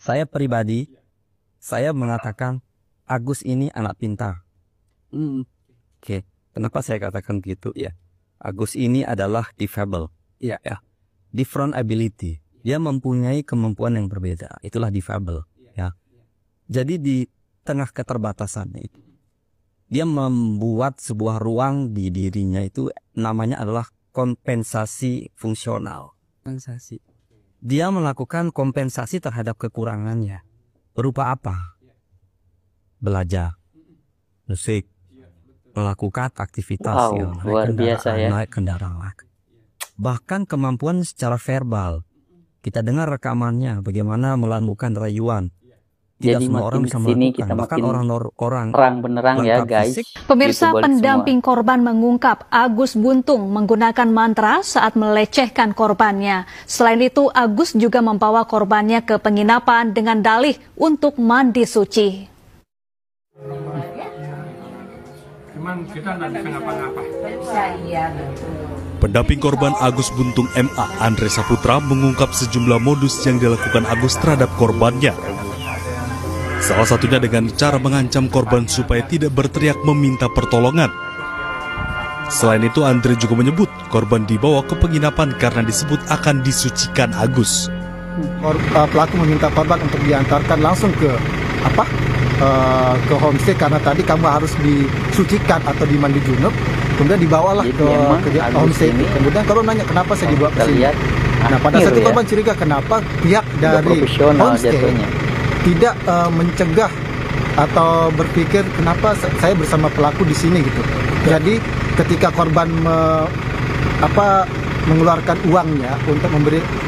Saya pribadi, saya mengatakan Agus ini anak pintar. Oke, kenapa saya katakan begitu ya? Agus ini adalah difabel, ya, different ability. Dia mempunyai kemampuan yang berbeda. Itulah difabel, ya. Jadi di tengah keterbatasan itu, dia membuat sebuah ruang di dirinya itu namanya adalah kompensasi fungsional. Kompensasi. Dia melakukan kompensasi terhadap kekurangannya. Berupa apa? Belajar, musik, melakukan aktivitas yang luar biasa ya. naik kendaraan. Bahkan kemampuan secara verbal. Kita dengar rekamannya bagaimana melakukan rayuan. Tidak Jadi semua orang bisa melakukan. Bahkan orang terang-benerang ya guys. Pemirsa, pendamping korban mengungkap Agus buntung menggunakan mantra saat melecehkan korbannya. Selain itu, Agus juga membawa korbannya ke penginapan dengan dalih untuk mandi suci. Cuman kita nggak bisa ngapa-ngapa. Pendamping korban Agus buntung MA, Andre Saputra, mengungkap sejumlah modus yang dilakukan Agus terhadap korbannya. Salah satunya dengan cara mengancam korban supaya tidak berteriak meminta pertolongan. Selain itu, Andre juga menyebut korban dibawa ke penginapan karena disebut akan disucikan Agus. Pelaku meminta korban untuk diantarkan langsung ke homestay karena tadi kamu harus disucikan atau dimandi junub. Kemudian dibawalah ke homestay itu. Kemudian korban nanya kenapa saya dibawa ke sini. Nah, pada saat itu korban curiga kenapa pihak dari homestay tidak mencegah atau berpikir kenapa saya bersama pelaku di sini gitu. Jadi ketika korban mengeluarkan uangnya untuk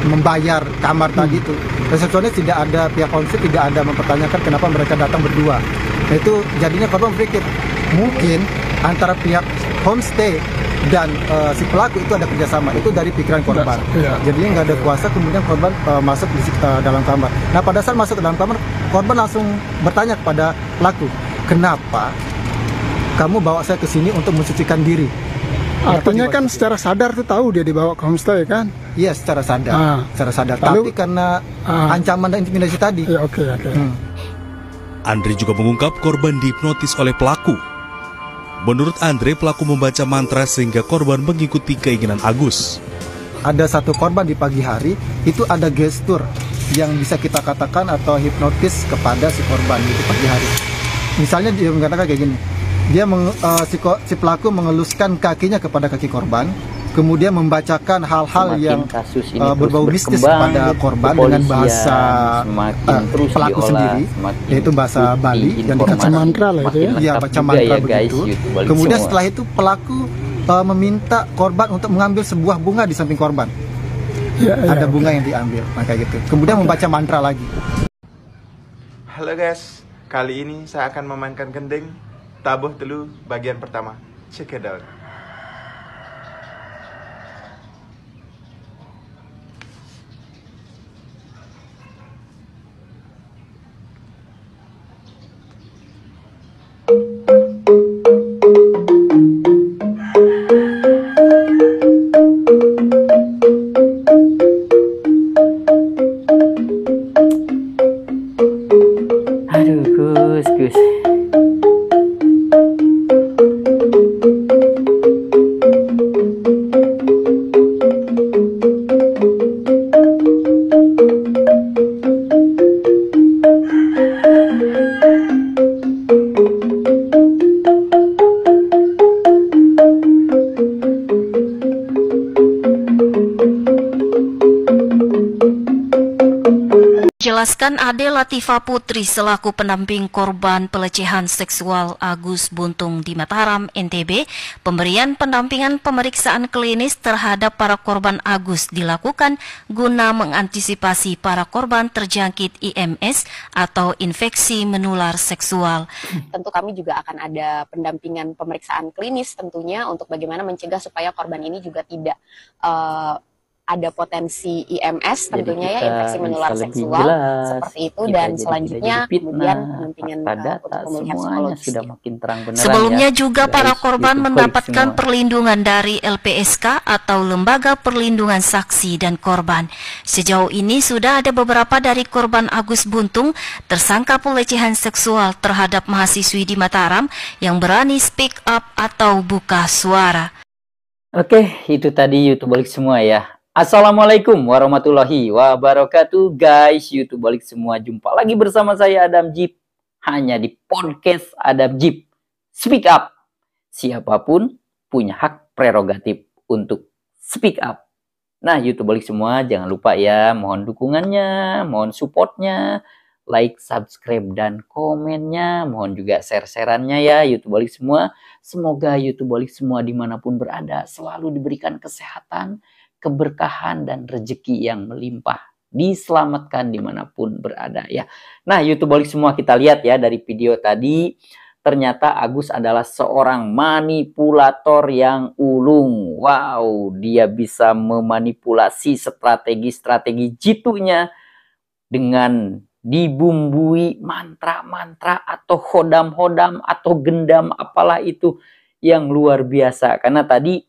membayar kamar tadi itu, resepsionis tidak ada, pihak homestay tidak ada mempertanyakan kenapa mereka datang berdua. Nah, itu jadinya korban berpikir mungkin antara pihak homestay dan si pelaku itu ada kerjasama. Itu dari pikiran korban. Jadinya nggak ada kuasa, kemudian korban masuk di dalam kamar. Nah, pada saat masuk ke dalam kamar, korban langsung bertanya kepada pelaku, kenapa kamu bawa saya ke sini untuk mensucikan diri? Artinya kan secara sadar tuh tahu dia dibawa ke homestay kan? Iya, secara sadar. Secara sadar. Tapi karena ancaman dan intimidasi tadi. Ya, oke. Andre juga mengungkap korban dihipnotis oleh pelaku. Menurut Andre, pelaku membaca mantra sehingga korban mengikuti keinginan Agus. Ada satu korban di pagi hari, itu ada gestur yang bisa kita katakan atau hipnotis kepada si korban di pagi hari. Misalnya dia mengatakan kayak gini, dia si pelaku mengeluskan kakinya kepada kaki korban, kemudian membacakan hal-hal yang berbau mistis kepada korban dengan bahasa pelaku sendiri, yaitu bahasa Bali yang dikatakan mantra lah itu ya. Iya, baca mantra begitu. Kemudian setelah itu pelaku meminta korban untuk mengambil sebuah bunga di samping korban. Ada bunga yang diambil, kayak gitu. Kemudian membaca mantra lagi. Halo guys, kali ini saya akan memainkan gending tabuh telu bagian pertama. Check it out. Aduh, Gus. Jelaskan Ade Latifah Putri selaku pendamping korban pelecehan seksual Agus Buntung di Mataram, NTB, pemberian pendampingan pemeriksaan klinis terhadap para korban Agus dilakukan guna mengantisipasi para korban terjangkit IMS atau infeksi menular seksual. Tentu kami juga akan ada pendampingan pemeriksaan klinis tentunya untuk bagaimana mencegah supaya korban ini juga tidak ada potensi IMS tentunya ya, infeksi menular bisa lebih seksual jelas, seperti itu, kita dan jadi selanjutnya tidak jadi kemudian fitnah, pendampingan fakta data, untuk pemulihan semuanya psikologis. sudah makin terang benerang Sebelumnya ya, juga para guys, korban YouTube mendapatkan semua. perlindungan dari LPSK atau Lembaga Perlindungan Saksi dan Korban. Sejauh ini sudah ada beberapa dari korban Agus Buntung tersangka pelecehan seksual terhadap mahasiswi di Mataram yang berani speak up atau buka suara. Oke, itu tadi YouTubeolik semua ya. Assalamualaikum warahmatullahi wabarakatuh, guys. YouTubeolik semua, jumpa lagi bersama saya Adam Jeep, hanya di podcast Adam Jeep. Speak up. Siapapun punya hak prerogatif untuk speak up. Nah, YouTubeolik semua, jangan lupa ya, mohon dukungannya, mohon supportnya, like, subscribe, dan komennya. Mohon juga share-sharannya ya, YouTubeolik semua. Semoga YouTubeolik semua dimanapun berada selalu diberikan kesehatan, keberkahan, dan rezeki yang melimpah. Diselamatkan dimanapun berada ya. Nah, YouTubeolik semua, kita lihat ya dari video tadi. Ternyata Agus adalah seorang manipulator yang ulung. Wow, dia bisa memanipulasi strategi-strategi jitunya dengan dibumbui mantra-mantra atau hodam-hodam atau gendam apalah itu yang luar biasa. Karena tadi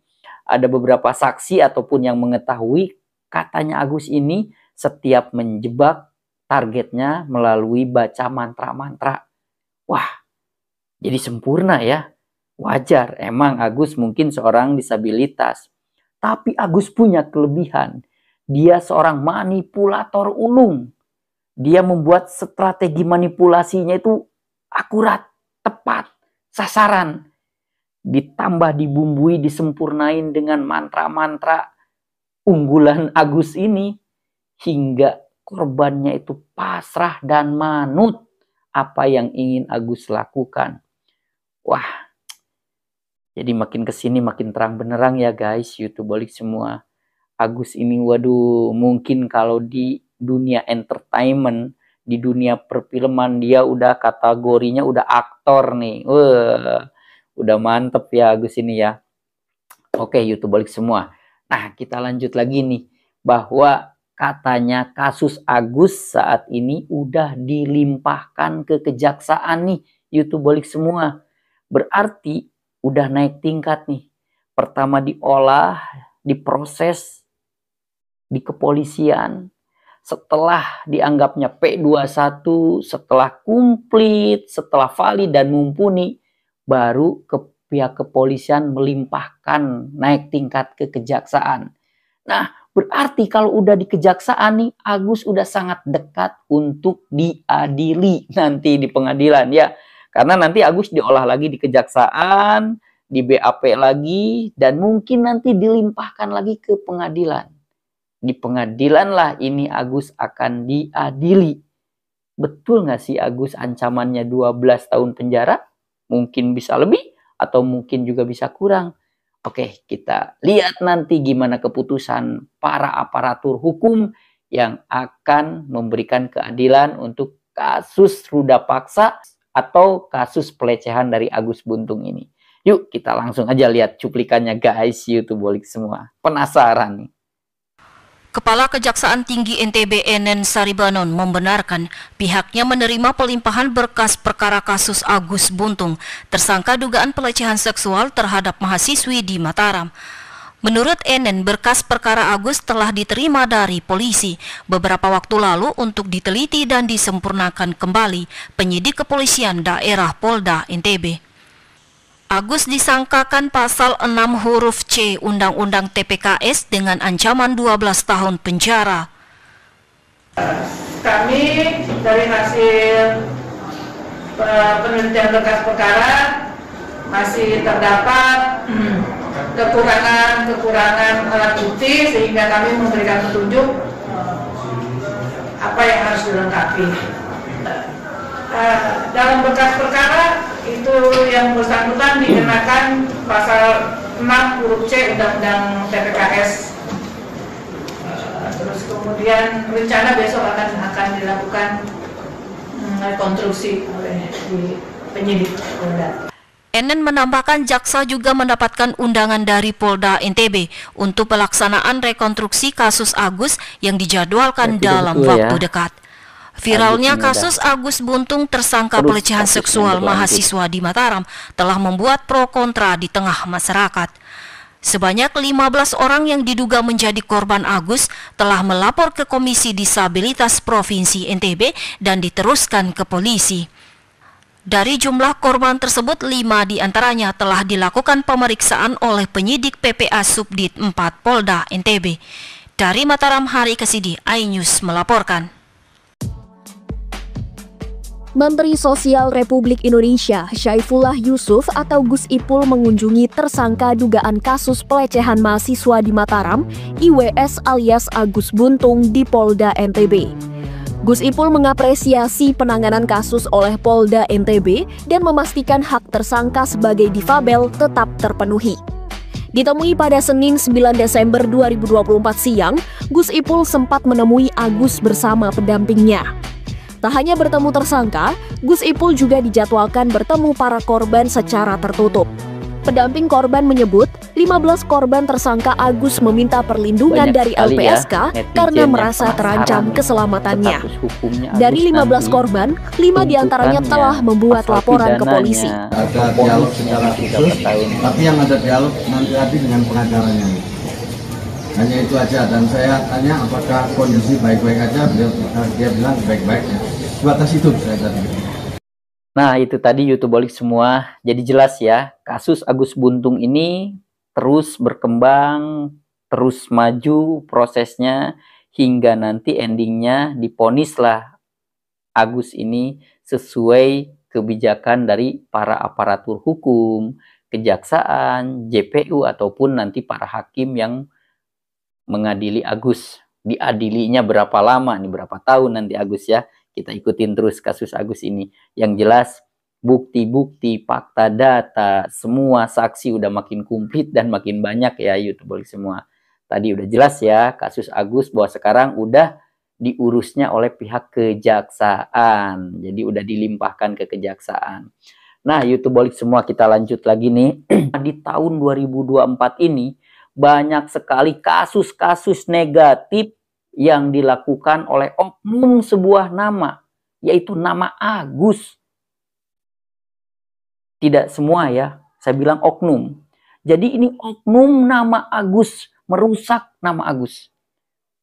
ada beberapa saksi ataupun yang mengetahui katanya Agus ini setiap menjebak targetnya melalui baca mantra-mantra. Wah, jadi sempurna ya. Wajar, emang Agus mungkin seorang disabilitas. Tapi Agus punya kelebihan. Dia seorang manipulator ulung. Dia membuat strategi manipulasinya itu akurat, tepat, sasaran. Ditambah dibumbui, disempurnain dengan mantra-mantra unggulan Agus ini. Hingga korbannya itu pasrah dan manut apa yang ingin Agus lakukan. Wah, jadi makin kesini makin terang benerang ya guys, YouTubeolik semua. Agus ini waduh, mungkin kalau di dunia entertainment, di dunia perfilman, dia udah kategorinya udah aktor nih. Wah, udah mantep ya Agus ini ya. Oke, YouTubeolik semua. Nah, kita lanjut lagi nih, bahwa katanya kasus Agus saat ini udah dilimpahkan ke kejaksaan nih, YouTubeolik semua. Berarti udah naik tingkat nih. Pertama diolah, diproses di kepolisian. Setelah dianggapnya P21, setelah komplit, setelah valid dan mumpuni, baru ke pihak kepolisian melimpahkan naik tingkat ke kejaksaan. Nah, berarti kalau udah di kejaksaan nih, Agus udah sangat dekat untuk diadili nanti di pengadilan ya. Karena nanti Agus diolah lagi di kejaksaan, di BAP lagi, dan mungkin nanti dilimpahkan lagi ke pengadilan. Di pengadilan lah ini Agus akan diadili. Betul nggak sih Agus ancamannya 12 tahun penjara? Mungkin bisa lebih atau mungkin juga bisa kurang. Oke, kita lihat nanti gimana keputusan para aparatur hukum yang akan memberikan keadilan untuk kasus ruda paksa atau kasus pelecehan dari Agus Buntung ini. Yuk kita langsung aja lihat cuplikannya guys, YouTubeolik semua. Penasaran nih. Kepala Kejaksaan Tinggi NTB Enen Saribanon membenarkan pihaknya menerima pelimpahan berkas perkara kasus Agus Buntung, tersangka dugaan pelecehan seksual terhadap mahasiswi di Mataram. Menurut Enen, berkas perkara Agus telah diterima dari polisi beberapa waktu lalu untuk diteliti dan disempurnakan kembali penyidik kepolisian daerah Polda NTB. Agus disangkakan pasal 6 huruf C Undang-Undang TPKS dengan ancaman 12 tahun penjara. Kami dari hasil penelitian berkas perkara masih terdapat kekurangan alat bukti sehingga kami memberikan petunjuk apa yang harus dilengkapi. Dalam berkas perkara itu yang bersangkutan dikenakan pasal 6 huruf C Undang-Undang TPKS. Terus kemudian rencana besok akan dilakukan rekonstruksi oleh penyidik Polda. Enen menambahkan jaksa juga mendapatkan undangan dari Polda NTB untuk pelaksanaan rekonstruksi kasus Agus yang dijadwalkan dalam waktu dekat. Viralnya kasus Agus Buntung tersangka pelecehan seksual mahasiswa di Mataram telah membuat pro kontra di tengah masyarakat. Sebanyak 15 orang yang diduga menjadi korban Agus telah melapor ke Komisi Disabilitas Provinsi NTB dan diteruskan ke polisi. Dari jumlah korban tersebut, 5 diantaranya telah dilakukan pemeriksaan oleh penyidik PPA Subdit 4 Polda NTB. Dari Mataram, Hari Kesidi, iNews melaporkan. Menteri Sosial Republik Indonesia Syaifullah Yusuf atau Gus Ipul mengunjungi tersangka dugaan kasus pelecehan mahasiswa di Mataram, IWS alias Agus Buntung di Polda NTB. Gus Ipul mengapresiasi penanganan kasus oleh Polda NTB dan memastikan hak tersangka sebagai difabel tetap terpenuhi. Ditemui pada Senin 9 Desember 2024 siang, Gus Ipul sempat menemui Agus bersama pendampingnya. Tak hanya bertemu tersangka, Gus Ipul juga dijadwalkan bertemu para korban secara tertutup. Pendamping korban menyebut 15 korban tersangka Agus meminta perlindungan dari LPSK karena merasa terancam keselamatannya. Dari 15 korban, 5 diantaranya telah membuat laporan ke polisi. Ada dialog secara khusus, tapi yang ada dialog nanti dengan pengacaranya. Hanya itu aja, dan saya tanya apakah kondisi baik-baik aja, dia bilang baik-baik. Sebatas itu saya tadi. Nah, itu tadi YouTubeolik semua. Jadi jelas ya, kasus Agus Buntung ini terus berkembang, terus maju prosesnya hingga nanti endingnya diponislah Agus ini sesuai kebijakan dari para aparatur hukum, kejaksaan, JPU ataupun nanti para hakim yang mengadili Agus. Diadilinya berapa lama nih, berapa tahun nanti Agus ya. Kita ikutin terus kasus Agus ini. Yang jelas bukti-bukti, fakta, data, semua saksi udah makin komplit dan makin banyak ya YouTuber semua. Tadi udah jelas ya kasus Agus bahwa sekarang udah diurusnya oleh pihak kejaksaan. Jadi udah dilimpahkan ke kejaksaan. Nah YouTuber semua kita lanjut lagi nih. Di tahun 2024 ini banyak sekali kasus-kasus negatif yang dilakukan oleh oknum sebuah nama, yaitu nama Agus. Tidak semua ya, saya bilang oknum. Jadi ini oknum nama Agus, merusak nama Agus.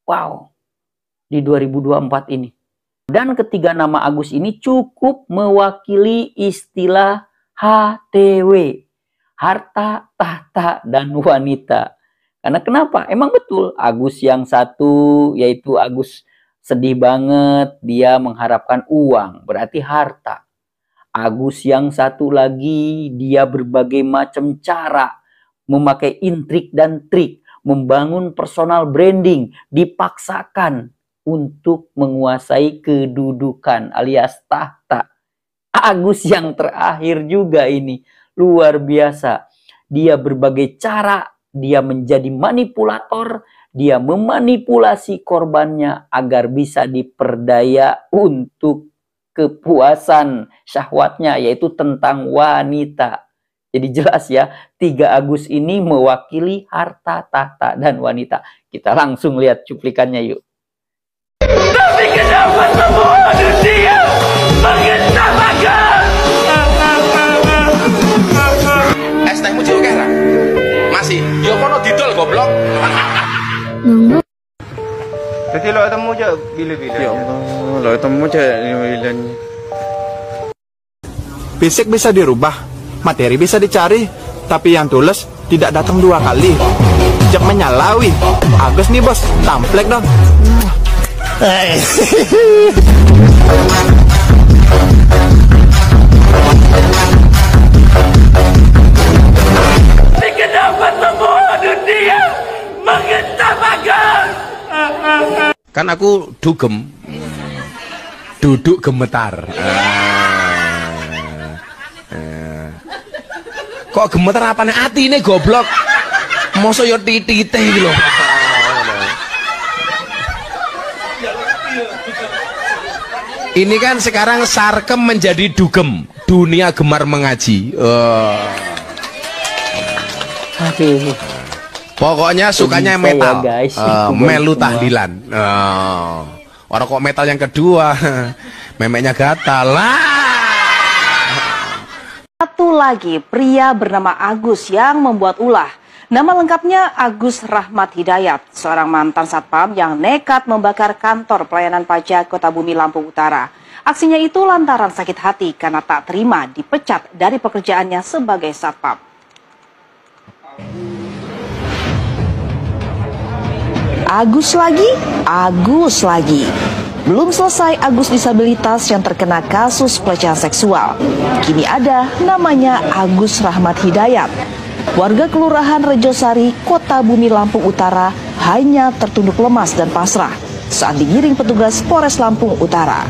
Wow, di 2024 ini. Dan ketiga nama Agus ini cukup mewakili istilah HTW, harta, tahta, dan wanita. Karena kenapa? Emang betul Agus yang satu yaitu Agus sedih banget, dia mengharapkan uang, berarti harta. Agus yang satu lagi dia berbagai macam cara memakai intrik dan trik, membangun personal branding, dipaksakan untuk menguasai kedudukan alias tahta. Agus yang terakhir juga ini luar biasa. Dia berbagai cara. Dia menjadi manipulator, dia memanipulasi korbannya agar bisa diperdaya untuk kepuasan syahwatnya, yaitu tentang wanita. Jadi jelas ya, 3 Agus ini mewakili harta, tahta, dan wanita. Kita langsung lihat cuplikannya yuk. Tapi kenapa semua dunia mengetawakan? Es tehmu juga kan? Masih, yo kono didol goblok. Jadi lo ketemu aja bila-bila. Ya Allah, lo ketemu aja bila-bila. Fisik bisa dirubah, materi bisa dicari, tapi yang tulus tidak datang 2 kali. Jek menyalawi. Agus nih bos, tamplek dong. Kenapa semua dunia mengetawakan? Kan aku dugem, duduk gemetar. Kok gemetar apa nih hati ini goblok? Masa yo titik iki lho. Ini kan sekarang sarkem menjadi dugem. dunia gemar mengaji. Aduh. Pokoknya sukanya metal, ya guys. melu tahlilan. Orang kok metal yang kedua, memeknya gatal lah. Satu lagi pria bernama Agus yang membuat ulah. Nama lengkapnya Agus Rahmat Hidayat, seorang mantan satpam yang nekat membakar kantor pelayanan pajak Kota Bumi Lampung Utara. Aksinya itu lantaran sakit hati karena tak terima dipecat dari pekerjaannya sebagai satpam. Agus lagi. Belum selesai Agus disabilitas yang terkena kasus pelecehan seksual. Kini ada namanya Agus Rahmat Hidayat. Warga Kelurahan Rejosari, Kota Bumi Lampung Utara hanya tertunduk lemas dan pasrah saat digiring petugas Polres Lampung Utara.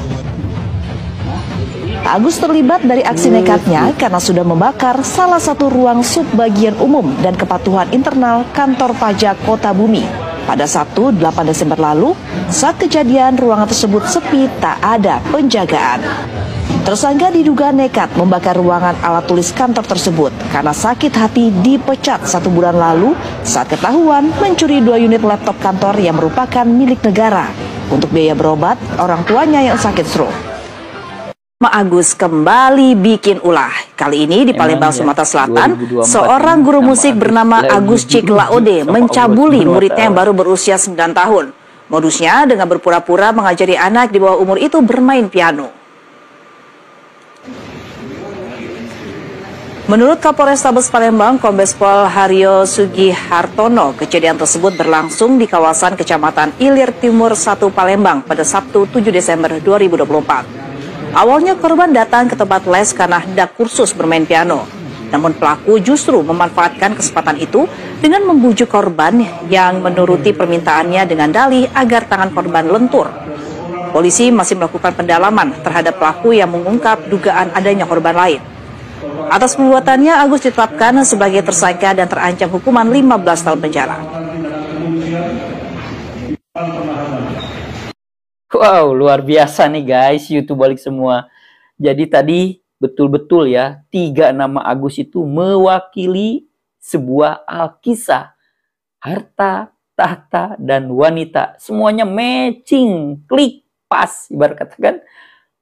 Agus terlibat dari aksi nekatnya karena sudah membakar salah satu ruang subbagian umum dan kepatuhan internal kantor pajak Kota Bumi pada Sabtu 8 Desember lalu. Saat kejadian ruangan tersebut sepi, tak ada penjagaan. Tersangka diduga nekat membakar ruangan alat tulis kantor tersebut karena sakit hati dipecat 1 bulan lalu saat ketahuan mencuri 2 unit laptop kantor yang merupakan milik negara untuk biaya berobat orang tuanya yang sakit stroke. Agus kembali bikin ulah. Kali ini di Palembang, Sumatera Selatan, seorang guru musik bernama Agus Cik Laode mencabuli muridnya yang baru berusia 9 tahun. Modusnya dengan berpura-pura mengajari anak di bawah umur itu bermain piano. Menurut Kapolrestabes Palembang, Kombes Pol Haryo Sugihartono, kejadian tersebut berlangsung di kawasan Kecamatan Ilir Timur 1 Palembang pada Sabtu 7 Desember 2024. Awalnya korban datang ke tempat les karena hendak kursus bermain piano. Namun pelaku justru memanfaatkan kesempatan itu dengan membujuk korban yang menuruti permintaannya dengan dalih agar tangan korban lentur. Polisi masih melakukan pendalaman terhadap pelaku yang mengungkap dugaan adanya korban lain. Atas perbuatannya, Agus ditetapkan sebagai tersangka dan terancam hukuman 15 tahun penjara. Wow, luar biasa nih guys, YouTube balik semua. Jadi tadi betul-betul ya, 3 nama Agus itu mewakili sebuah alkisah. Harta, tahta, dan wanita. Semuanya matching, klik, pas, ibarat katakan.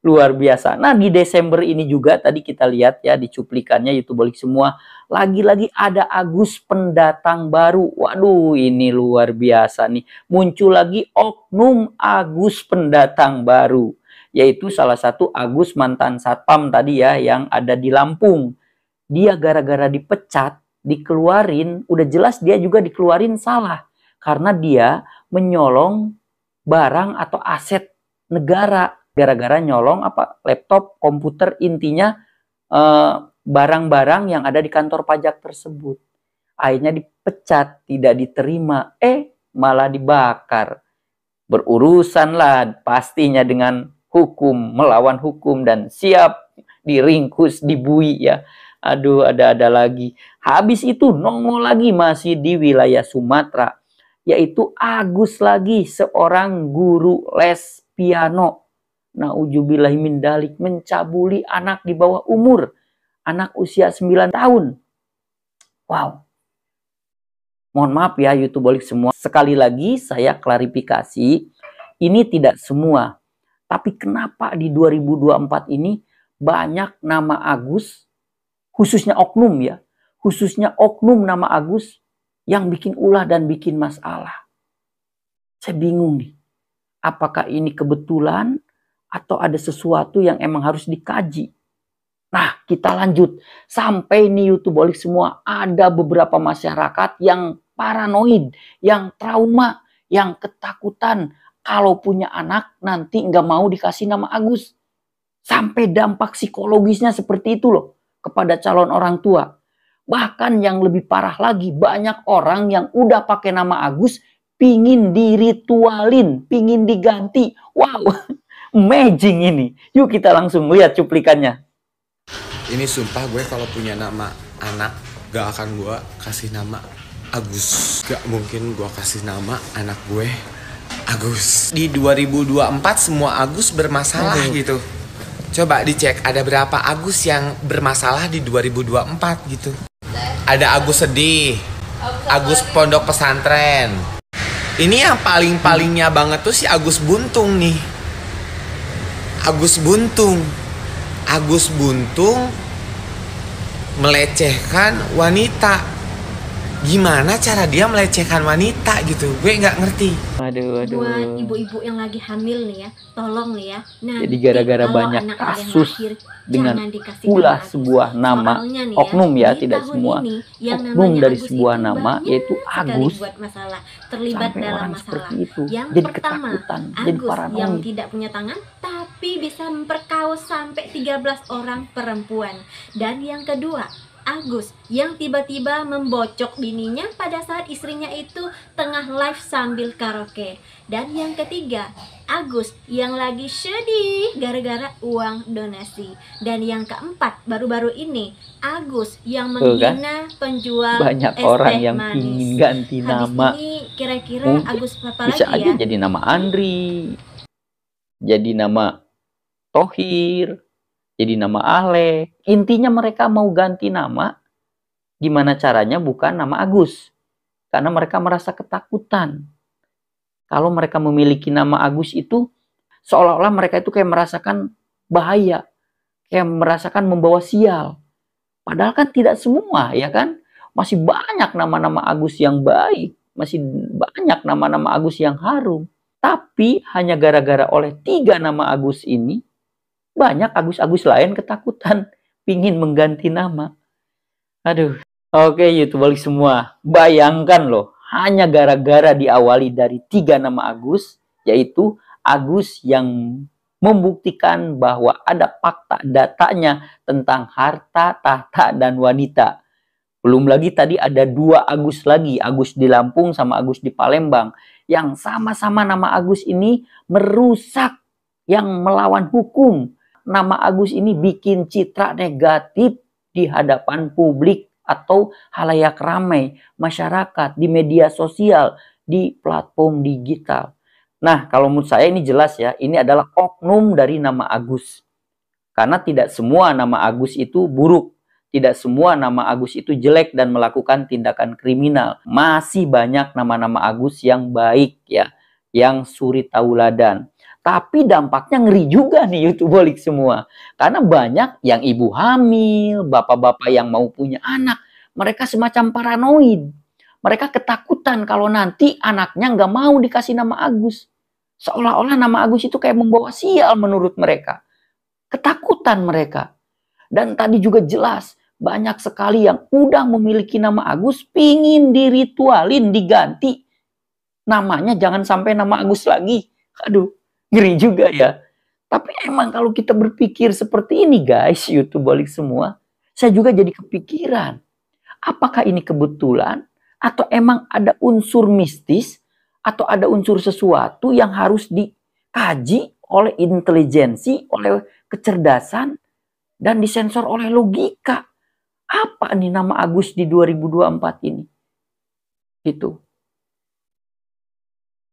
Luar biasa. Nah, di Desember ini juga tadi kita lihat ya di cuplikannya YouTube balik semua. Lagi-lagi ada Agus pendatang baru. Waduh, ini luar biasa nih. Muncul lagi oknum Agus pendatang baru. Yaitu salah satu Agus mantan satpam tadi ya yang ada di Lampung. Dia gara-gara dipecat, dikeluarin, udah jelas dia juga dikeluarin salah. Karena dia menyolong barang atau aset negara. Gara-gara nyolong laptop, komputer, intinya barang-barang yang ada di kantor pajak tersebut. Akhirnya dipecat, tidak diterima, malah dibakar. Berurusan lah pastinya dengan hukum, melawan hukum dan siap diringkus, dibui ya. Aduh, ada lagi. Habis itu nongol lagi masih di wilayah Sumatera, yaitu Agus lagi, seorang guru les piano. Nauzubillahi min dalik, mencabuli anak di bawah umur, anak usia 9 tahun. Wow. Mohon maaf ya YouTube balik semua. Sekali lagi saya klarifikasi, ini tidak semua. Tapi kenapa di 2024 ini banyak nama Agus, khususnya oknum ya, khususnya oknum nama Agus yang bikin ulah dan bikin masalah. Saya bingung nih, apakah ini kebetulan atau ada sesuatu yang emang harus dikaji. Nah, kita lanjut. Sampai nih YouTube balik semua, ada beberapa masyarakat yang paranoid, yang trauma, yang ketakutan. Kalau punya anak, nanti nggak mau dikasih nama Agus. Sampai dampak psikologisnya seperti itu loh, kepada calon orang tua. Bahkan yang lebih parah lagi, banyak orang yang udah pakai nama Agus, pingin diritualin, pingin diganti. Wow. Amazing ini. Yuk kita langsung lihat cuplikannya. Ini sumpah gue kalau punya nama anak gak akan gue kasih nama Agus. Gak mungkin gue kasih nama anak gue Agus. Di 2024 semua Agus bermasalah gitu. Coba dicek ada berapa Agus yang bermasalah di 2024 gitu. Ada Agus sedih, Agus pondok pesantren. Ini yang paling-palingnya banget tuh si Agus Buntung nih. Agus Buntung melecehkan wanita. Gimana cara dia melecehkan wanita gitu? Gue nggak ngerti. Aduh. Buat ibu-ibu yang lagi hamil nih ya, tolong nih ya. Jadi gara-gara banyak kasus dengan pula sebuah nama oknum ya, tidak semua oknum dari sebuah nama yaitu Agus terlibat dalam masalah. Yang jadi pertama, ketakutan, jadi Agus paranoid. yang tidak punya tangan tapi bisa memperkaos sampai 13 orang perempuan. Dan yang kedua, Agus yang tiba-tiba membocok bininya pada saat istrinya itu tengah live sambil karaoke. Dan yang ketiga, Agus yang lagi sedih gara-gara uang donasi. Dan yang keempat, baru-baru ini Agus yang menghina penjual banyak es orang teh yang manis. ingin ganti nama. Ini kira-kira Mungkin Agus apa bisa lagi aja ya? jadi nama Andri, jadi nama Tohir, jadi nama Ale. Intinya mereka mau ganti nama. Gimana caranya? Bukan nama Agus. Karena mereka merasa ketakutan. Kalau mereka memiliki nama Agus itu, seolah-olah mereka itu kayak merasakan bahaya. Kayak merasakan membawa sial. Padahal kan tidak semua, ya kan? Masih banyak nama-nama Agus yang baik. Masih banyak nama-nama Agus yang harum. Tapi hanya gara-gara oleh 3 nama Agus ini, banyak Agus-Agus lain ketakutan. Pingin mengganti nama. Aduh. Oke, YouTuber semua, bayangkan loh, hanya gara-gara diawali dari 3 nama Agus, yaitu Agus yang membuktikan bahwa ada fakta datanya tentang harta, tahta, dan wanita. Belum lagi tadi ada 2 Agus lagi, Agus di Lampung sama Agus di Palembang, yang sama-sama nama Agus ini merusak, yang melawan hukum. Nama Agus ini bikin citra negatif di hadapan publik atau halayak ramai, masyarakat, di media sosial, di platform digital. Nah, kalau menurut saya ini jelas ya, ini adalah oknum dari nama Agus. Karena tidak semua nama Agus itu buruk. Tidak semua nama Agus itu jelek dan melakukan tindakan kriminal. Masih banyak nama-nama Agus yang baik ya, yang suri tauladan. Tapi dampaknya ngeri juga nih YouTubeolik semua. Karena banyak yang ibu hamil, bapak-bapak yang mau punya anak. Mereka semacam paranoid. Mereka ketakutan kalau nanti anaknya nggak mau dikasih nama Agus. Seolah-olah nama Agus itu kayak membawa sial menurut mereka. Ketakutan mereka. Dan tadi juga jelas, banyak sekali yang udah memiliki nama Agus, pingin diritualin, diganti. Namanya jangan sampai nama Agus lagi. Aduh. Ngeri juga ya. Tapi emang kalau kita berpikir seperti ini guys, YouTubeolik semua, saya juga jadi kepikiran. Apakah ini kebetulan? Atau emang ada unsur mistis? Atau ada unsur sesuatu yang harus dikaji oleh intelijensi, oleh kecerdasan, dan disensor oleh logika? Apa nih nama Agus di 2024 ini? Gitu.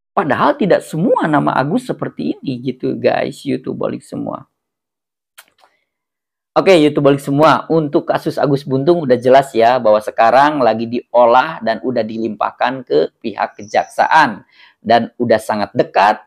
Padahal tidak semua nama Agus seperti ini gitu guys, YouTubeolik semua. Oke, YouTubeolik semua, untuk kasus Agus Buntung udah jelas ya bahwa sekarang lagi diolah dan udah dilimpahkan ke pihak kejaksaan. Dan udah sangat dekat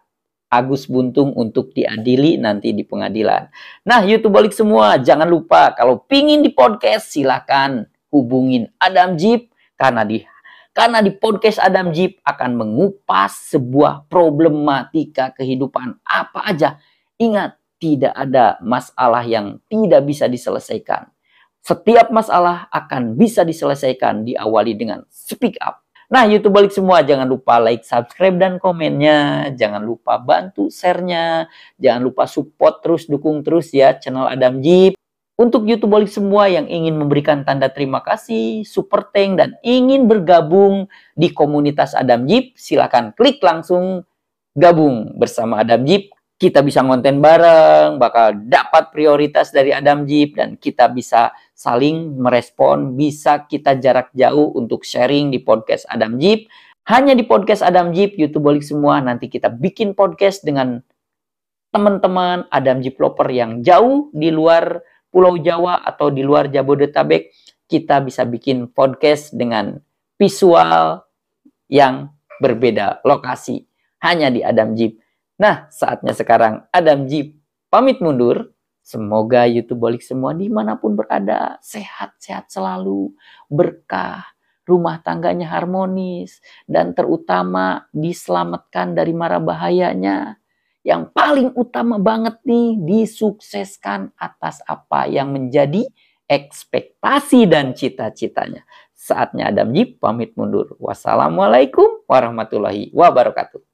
Agus Buntung untuk diadili nanti di pengadilan. Nah, YouTubeolik semua, jangan lupa kalau pingin di podcast silahkan hubungin Adam Jeep karena di podcast Adam Jeep akan mengupas sebuah problematika kehidupan apa aja. Ingat, tidak ada masalah yang tidak bisa diselesaikan. Setiap masalah akan bisa diselesaikan diawali dengan speak up. Nah, YouTubeolik semua, jangan lupa like, subscribe, dan komennya. Jangan lupa bantu share-nya. Jangan lupa support terus, dukung terus ya channel Adam Jeep. Untuk YouTubeolik semua yang ingin memberikan tanda terima kasih, super thank, dan ingin bergabung di komunitas Adam Jeep, silakan klik langsung gabung bersama Adam Jeep. Kita bisa ngonten bareng, bakal dapat prioritas dari Adam Jeep, dan kita bisa saling merespon, bisa kita jarak jauh untuk sharing di podcast Adam Jeep. Hanya di podcast Adam Jeep, YouTubeolik semua, nanti kita bikin podcast dengan teman-teman Adam Jeep Lover yang jauh di luar Pulau Jawa atau di luar Jabodetabek, kita bisa bikin podcast dengan visual yang berbeda lokasi, hanya di Adam Jeep. Nah, saatnya sekarang Adam Jeep pamit mundur. Semoga YouTubeolik semua dimanapun berada, sehat-sehat selalu, berkah, rumah tangganya harmonis, dan terutama diselamatkan dari mara bahayanya. Yang paling utama banget nih, disukseskan atas apa yang menjadi ekspektasi dan cita-citanya. Saatnya Adam Jeep pamit mundur. Wassalamualaikum warahmatullahi wabarakatuh.